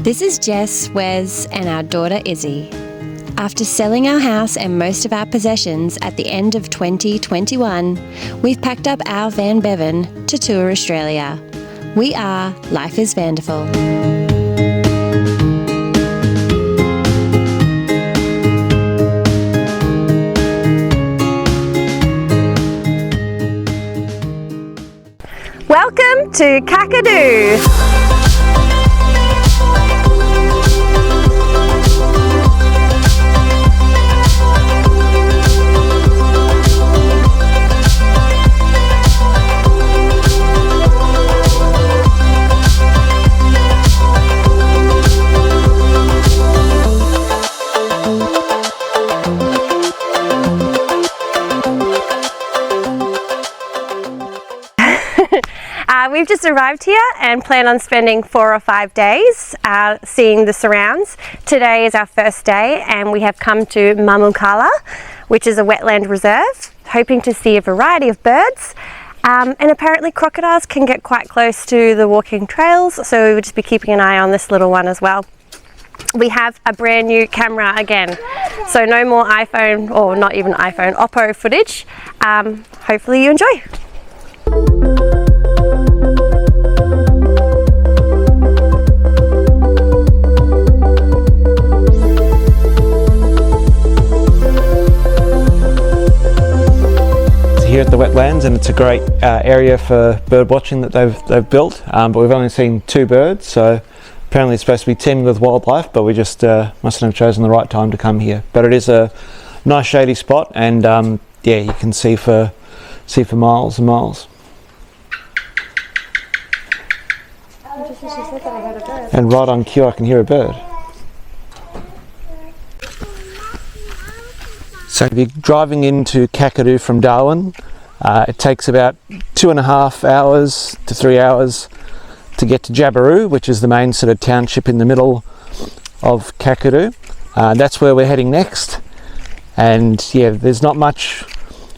This is Jess, Wes and our daughter Izzy. After selling our house and most of our possessions at the end of 2021, we've packed up our van Bevan to tour Australia. We are Life is VANderful. Welcome to Kakadu. We've just arrived here and plan on spending 4 or 5 days seeing the surrounds. Today is our first day and we have come to Mamukala, which is a wetland reserve, hoping to see a variety of birds. And apparently crocodiles can get quite close to the walking trails, so we will just be keeping an eye on this little one as well. We have a brand new camera again, so no more iPhone, or not even iPhone, Oppo footage. Hopefully you enjoy. Here at the wetlands, and it's a great area for bird watching that they've built, but we've only seen 2 birds, so apparently it's supposed to be teeming with wildlife, but we just mustn't have chosen the right time to come here. But it is a nice shady spot, and yeah, you can see for miles and miles. And right on cue I can hear a bird. So if you're driving into Kakadu from Darwin, it takes about 2.5 hours to 3 hours to get to Jabiru, which is the main sort of township in the middle of Kakadu. That's where we're heading next. And yeah, there's not much.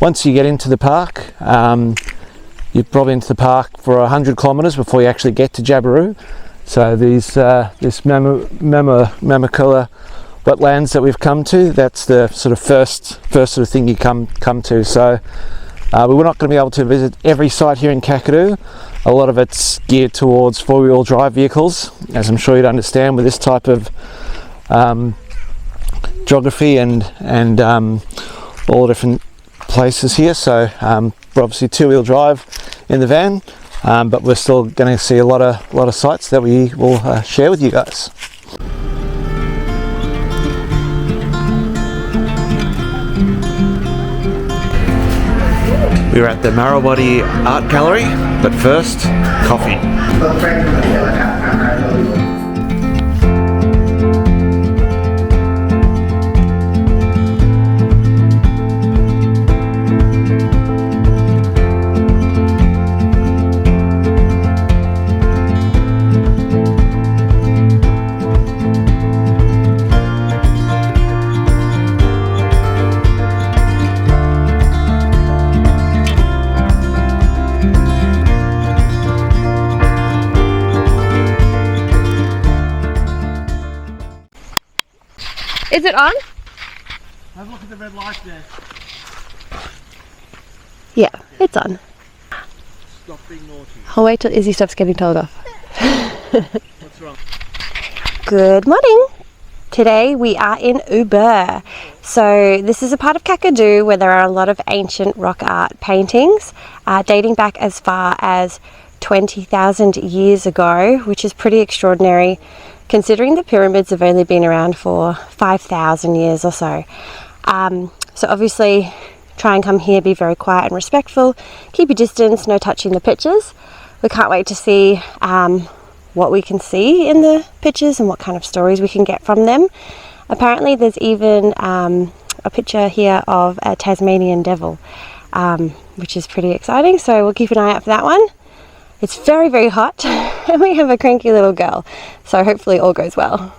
Once you get into the park, you're probably into the park for 100 kilometres before you actually get to Jabiru. So this Mamukala Wetlands that we've come to, that's the sort of first sort of thing you come to. So we're not going to be able to visit every site here in Kakadu. A lot of it's geared towards 4-wheel drive vehicles, as I'm sure you'd understand with this type of geography and all different places here. So we're obviously 2-wheel drive in the van, but we're still going to see a lot of sites that we will share with you guys. We're at the MARRAWUDDI Art Gallery, but first, coffee. Is it on? Have a look at the red light there. Yeah, it's on. Stop being naughty. I'll wait till Izzy stops getting told off. What's wrong? Good morning. Today we are in Ubirr. So this is a part of Kakadu where there are a lot of ancient rock art paintings dating back as far as 20,000 years ago, which is pretty extraordinary considering the pyramids have only been around for 5,000 years or so. So obviously try and come here, be very quiet and respectful, keep your distance, no touching the pictures. We can't wait to see what we can see in the pictures and what kind of stories we can get from them. Apparently there's even a picture here of a Tasmanian devil, which is pretty exciting, so we'll keep an eye out for that one. It's very, very hot and we have a cranky little girl, so hopefully all goes well.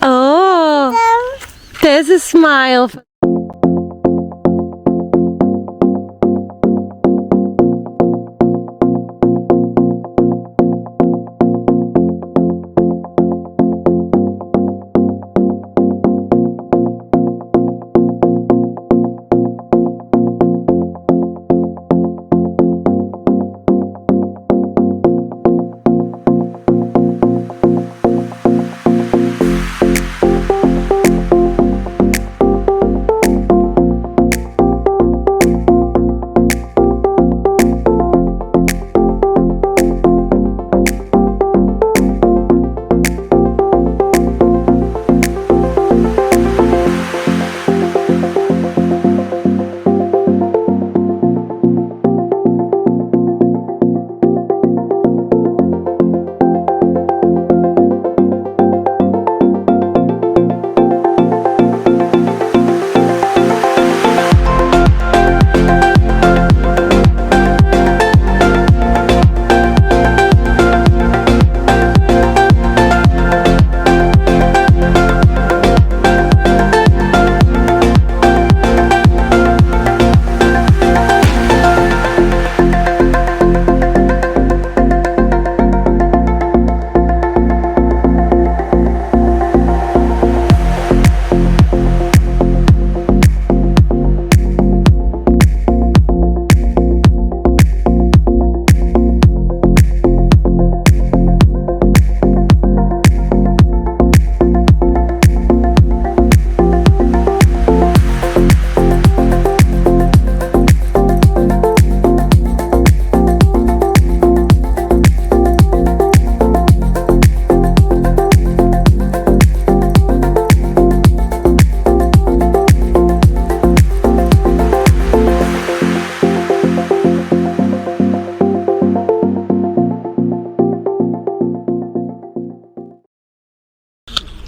Oh, there's a smile.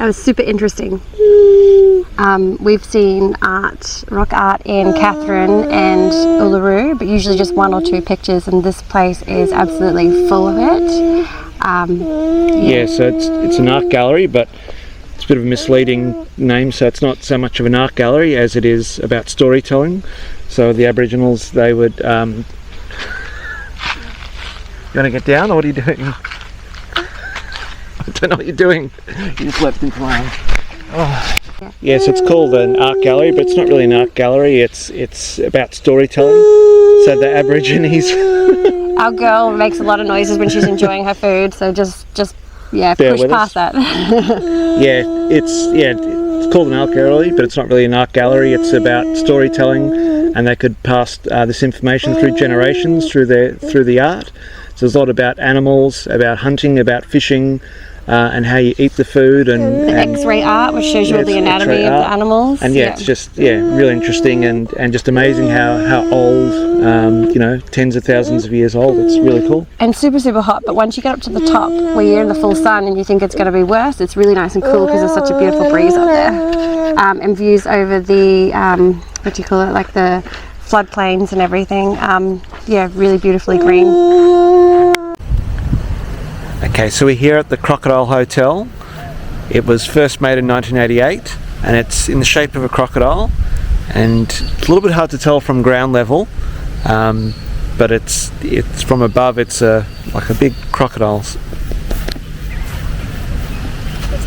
was super interesting. We've seen rock art in Catherine and Uluru, but usually just 1 or 2 pictures, and this place is absolutely full of it. Yeah, so it's an art gallery, but it's a bit of a misleading name, so it's not so much of an art gallery as it is about storytelling. So the Aboriginals, they would... You want to get down, or what are you doing? I don't know what you're doing. You just leapt into my arms. Oh. Yeah, so it's called an art gallery, but it's not really an art gallery. It's about storytelling. So the Aborigines... Our girl makes a lot of noises when she's enjoying her food, so just Bear push with past us. that. It's called an art gallery, but it's not really an art gallery. It's about storytelling, and they could pass this information through generations through the art. So there's a lot about animals, about hunting, about fishing, and how you eat the food, and X-ray art, which shows you all the anatomy of the animals. And it's just really interesting and just amazing how old, tens of thousands of years old. It's really cool. And super, super hot, but once you get up to the top where you're in the full sun and you think it's going to be worse, it's really nice and cool because there's such a beautiful breeze up there. And views over the, like the floodplains and everything. Really beautifully green. Okay, so we're here at the Crocodile Hotel. It was first made in 1988, and it's in the shape of a crocodile, and it's a little bit hard to tell from ground level, but it's from above. It's like a big crocodile. Its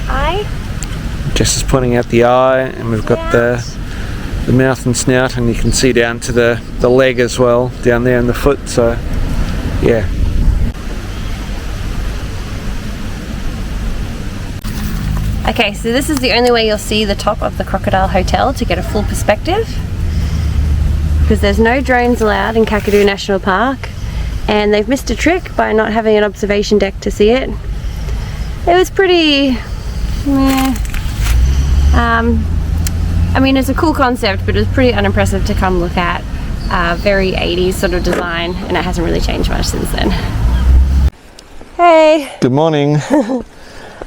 eye. Jess is pointing out the eye, and we've got the mouth and snout, and you can see down to the leg as well, down there, and the foot. So, yeah. Okay, so this is the only way you'll see the top of the Crocodile Hotel to get a full perspective, because there's no drones allowed in Kakadu National Park, and they've missed a trick by not having an observation deck to see it. It was pretty... it's a cool concept, but it was pretty unimpressive to come look at. Very 80s sort of design, and it hasn't really changed much since then. Hey! Good morning.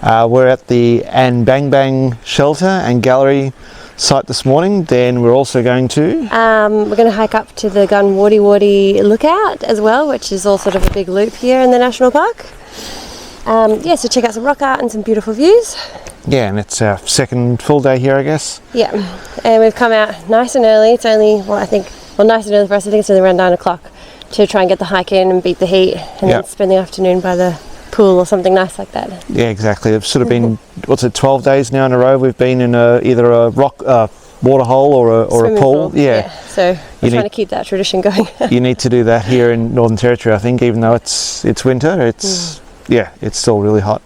We're at the Anbangbang shelter and gallery site this morning. Then we're also going to... we're going to hike up to the Gunwardehwarde Lookout as well, which is all sort of a big loop here in the national park. So check out some rock art and some beautiful views. Yeah, and it's our second full day here, I guess. Yeah, and we've come out nice and early. It's only, nice and early for us. I think it's only around 9 o'clock to try and get the hike in and beat the heat, and then spend the afternoon by the pool or something nice like that. Yeah, exactly. It's sort of been 12 days now in a row we've been in either a rock water hole or a pool. Yeah. So we're trying to keep that tradition going. You need to do that here in Northern Territory, I think, even though it's winter. It's still really hot.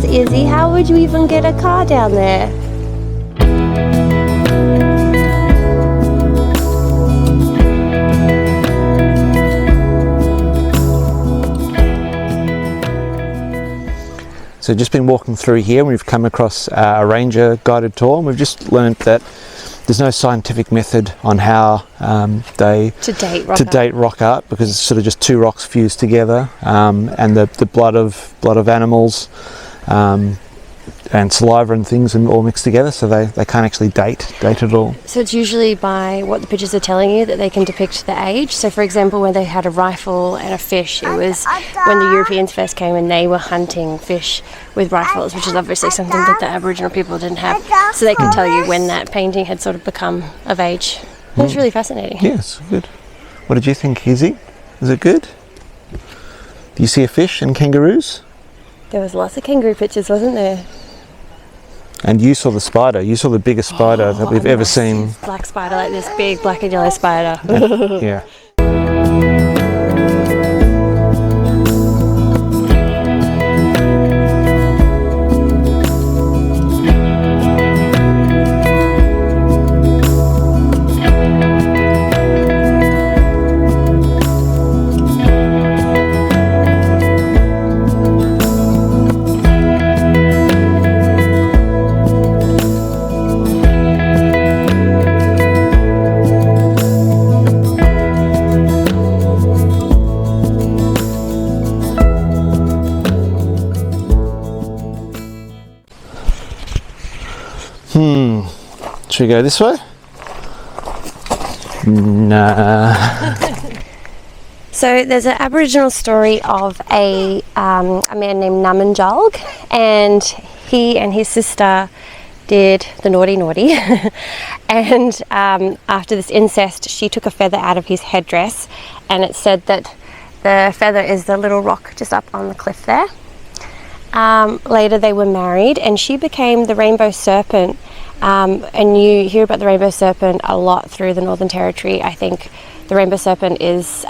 Izzy, how would you even get a car down there? So just been walking through here and we've come across a ranger guided tour, and we've just learned that there's no scientific method on how they date rock art, because it's sort of just two rocks fused together, and the blood of animals and saliva and things and all mixed together, so they can't actually date it all. So it's usually by what the pictures are telling you that they can depict the age. So for example, when they had a rifle and a fish, it was when the Europeans first came and they were hunting fish with rifles, which is obviously something that the Aboriginal people didn't have. So they could tell you when that painting had sort of become of age. It was really fascinating. Yes, good. What did you think, Izzy? Is it good? Do you see a fish and kangaroos? There was lots of kangaroo pictures, wasn't there? And you saw the spider. You saw the biggest spider that we've ever seen. Black spider, like this big black and yellow spider. Yeah. Should we go this way? Nah. So there's an Aboriginal story of a man named Nawurlandja, and he and his sister did the naughty. And after this incest, she took a feather out of his headdress, and it said that the feather is the little rock just up on the cliff there. Later they were married, and she became the rainbow serpent. And you hear about the rainbow serpent a lot through the Northern Territory. I think the rainbow serpent is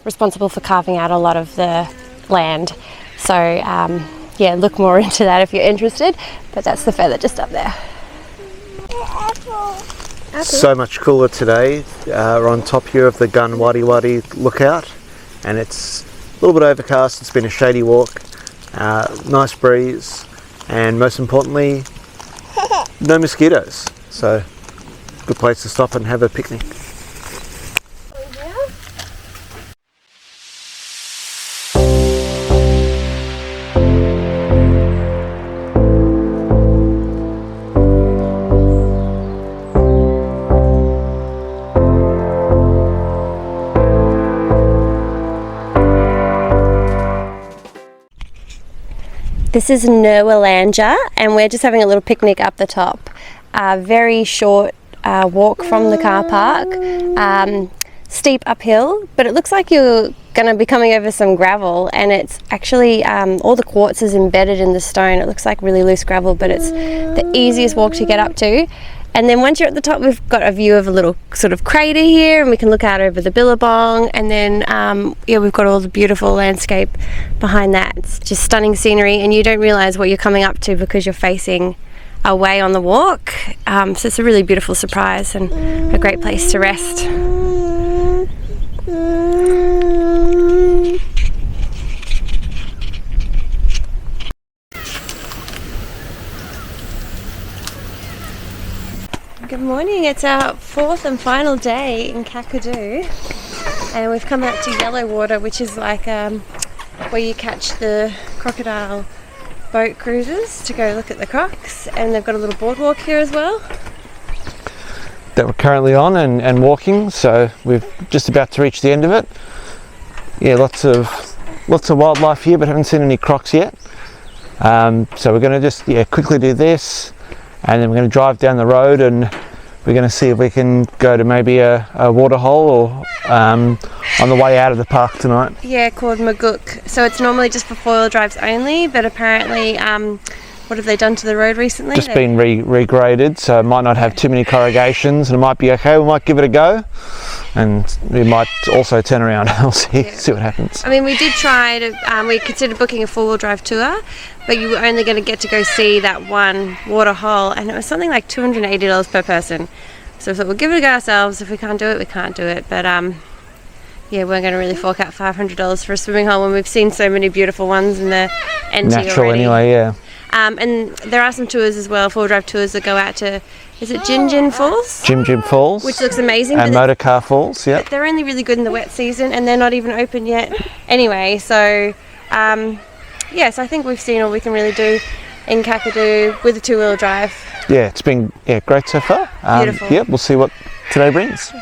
responsible for carving out a lot of the land. So yeah, look more into that if you're interested. But that's the feather just up there. Apple. So much cooler today. We're on top here of the Gunwardehwarde Lookout, and it's a little bit overcast. It's been a shady walk. Nice breeze, and most importantly, no mosquitoes, so good place to stop and have a picnic. This is Nawurlandja, and we're just having a little picnic up the top. Very short walk from the car park, steep uphill, but it looks like you're going to be coming over some gravel, and it's actually all the quartz is embedded in the stone. It looks like really loose gravel, but it's the easiest walk to get up to. And then once you're at the top, we've got a view of a little sort of crater here, and we can look out over the Billabong, and then yeah, we've got all the beautiful landscape behind that. It's just stunning scenery, and you don't realise what you're coming up to because you're facing away on the walk. So it's a really beautiful surprise and a great place to rest. Good morning, it's our fourth and final day in Kakadu, and we've come out to Yellow Water, which is like where you catch the crocodile boat cruises to go look at the crocs, and they've got a little boardwalk here as well. That we're currently on and walking, so we're just about to reach the end of it. Yeah, lots of wildlife here, but haven't seen any crocs yet. So we're going to just quickly do this, and then we're going to drive down the road, and we're going to see if we can go to maybe a waterhole or on the way out of the park tonight. Yeah, called Maguk. So it's normally just for four-wheel drives only, but apparently what have they done to the road recently? Just been regraded, so it might not have too many corrugations, and it might be okay. We might give it a go, and we might also turn around and we'll see what happens. I mean, we did try to, we considered booking a four-wheel drive tour, but you were only going to get to go see that one water hole, and it was something like $280 per person. So we thought we'll give it a go ourselves. If we can't do it, we can't do it. But yeah, we're going to really fork out $500 for a swimming hole when we've seen so many beautiful ones in the NT Natural already. Anyway, yeah. And there are some tours as well, four-wheel drive tours that go out to, is it Gin Falls? Jim Falls. Which looks amazing. And Motor Car Falls, yeah. But they're only really good in the wet season, and they're not even open yet anyway. So, yeah, so I think we've seen all we can really do in Kakadu with a two-wheel drive. Yeah, it's been great so far. Beautiful. Yeah, we'll see what today brings.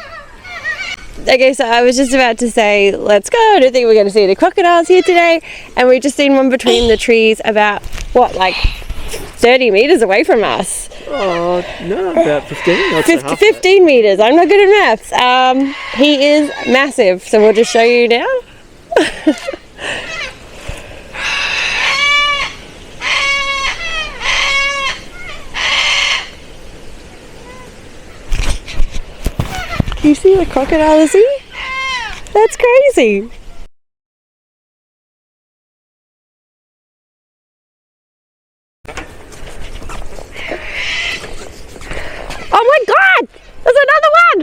Okay, so I was just about to say, let's go. I don't think we're going to see any crocodiles here today. And we've just seen one between the trees about, what, like 30 metres away from us. Oh, no, about 15. 15 metres. I'm not good at maths. He is massive, so we'll just show you now. Do you see the crocodile, Izzy? That's crazy. Oh my god! There's another one!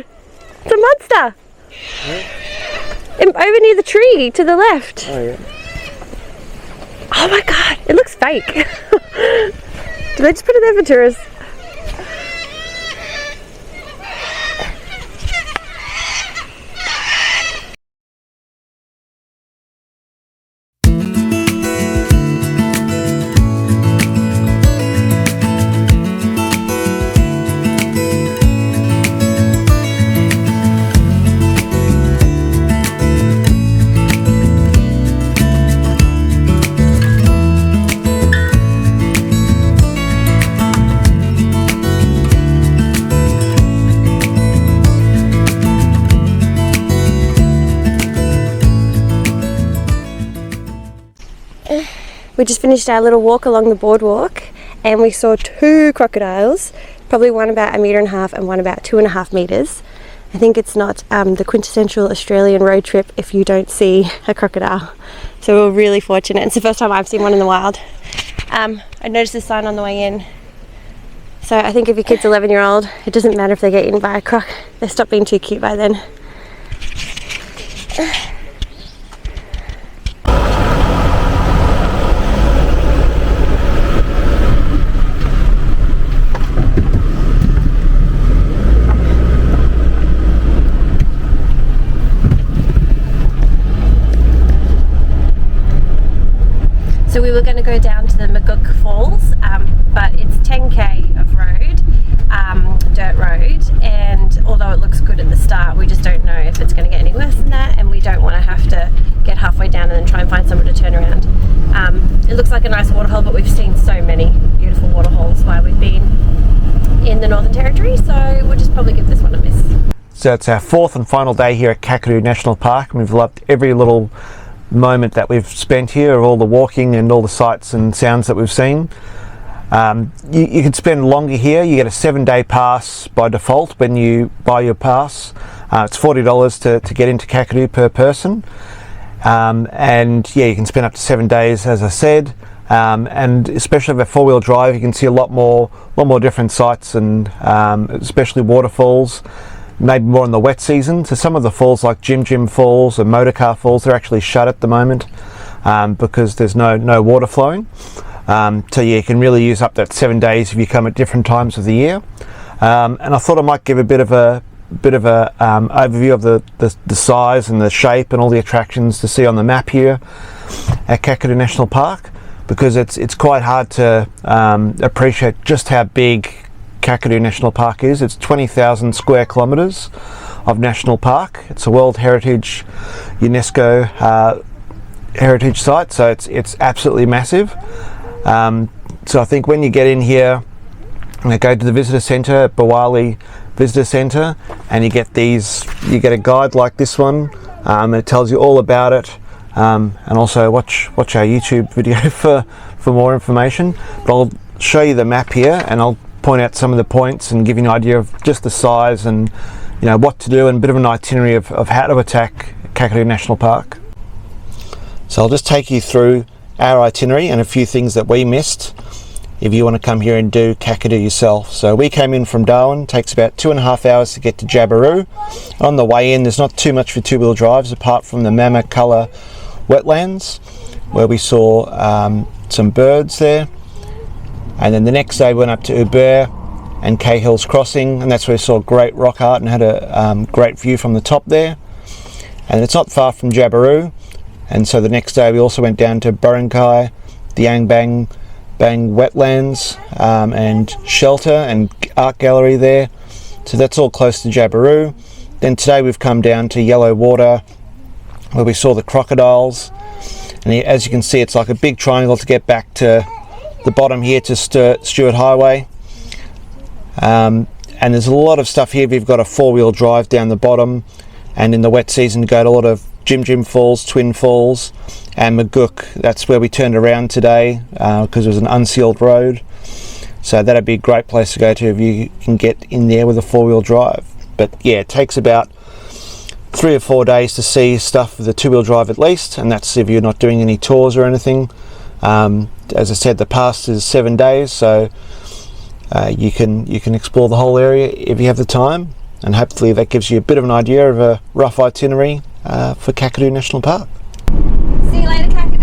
It's a monster! Over near the tree to the left. Oh, yeah. Oh my god, it looks fake. Did I just put it there for tourists? We just finished our little walk along the boardwalk and we saw 2 crocodiles, probably one about 1.5 meters and one about 2.5 meters. I think it's not the quintessential Australian road trip if you don't see a crocodile. So we're really fortunate. It's the first time I've seen one in the wild. I noticed this sign on the way in. So I think if your kid's 11-year-old, it doesn't matter if they get eaten by a croc. They stop being too cute by then. So we were going to go down to the Maguk Falls, but it's 10k of road, dirt road, and although it looks good at the start, we just don't know if it's going to get any worse than that, and we don't want to have to get halfway down and then try and find somewhere to turn around. It looks like a nice waterhole, but we've seen so many beautiful waterholes while we've been in the Northern Territory, so we'll just probably give this one a miss. So it's our 4th and final day here at Kakadu National Park, and we've loved every little moment that we've spent here, of all the walking and all the sights and sounds that we've seen. You can spend longer here. You get a 7-day pass by default when you buy your pass. It's $40 to get into Kakadu per person, and yeah, you can spend up to 7 days, as I said, and especially with 4-wheel drive you can see a lot more different sights, and especially waterfalls, maybe more in the wet season. So some of the falls like Jim Falls and Motorcar Falls, they're actually shut at the moment because there's no water flowing. So yeah, you can really use up that 7 days if you come at different times of the year. And I thought I might give a bit of a overview of the size and the shape and all the attractions to see on the map here at Kakadu National Park, because it's quite hard to appreciate just how big Kakadu National Park is. It's 20,000 square kilometres of national park. It's a World Heritage UNESCO heritage site, so it's absolutely massive. So I think when you get in here, you go to the visitor centre at Bawali Visitor Centre, and you get a guide like this one. It tells you all about it, and also watch our YouTube video for more information. But I'll show you the map here, and I'll point out some of the points and give you an idea of just the size and what to do, and a bit of an itinerary of how to attack Kakadu National Park. So I'll just take you through our itinerary and a few things that we missed if you want to come here and do Kakadu yourself. So we came in from Darwin. It takes about 2.5 hours to get to Jabiru. On the way in, there's not too much for 2-wheel drives apart from the Mamukala Wetlands, where we saw some birds there. And then the next day we went up to Ubirr and Cahill's Crossing, and that's where we saw great rock art and had a great view from the top there. And it's not far from Jabiru, and so the next day we also went down to Burrinkai, the Anbangbang Wetlands, and shelter and art gallery there. So that's all close to Jabiru. Then today we've come down to Yellow Water, where we saw the crocodiles, and as you can see, it's like a big triangle to get back to the bottom here to Stewart Highway. And there's a lot of stuff here. We've got a 4-wheel drive down the bottom, and in the wet season go to a lot of Jim Falls, Twin Falls, and Maguk. That's where we turned around today because it was an unsealed road. So that'd be a great place to go to if you can get in there with a 4-wheel drive. But yeah, it takes about 3 or 4 days to see stuff with a 2-wheel drive at least, and that's if you're not doing any tours or anything. As I said, the pass is 7 days, so you can explore the whole area if you have the time, and hopefully that gives you a bit of an idea of a rough itinerary for Kakadu National Park. See you later, Kakadu.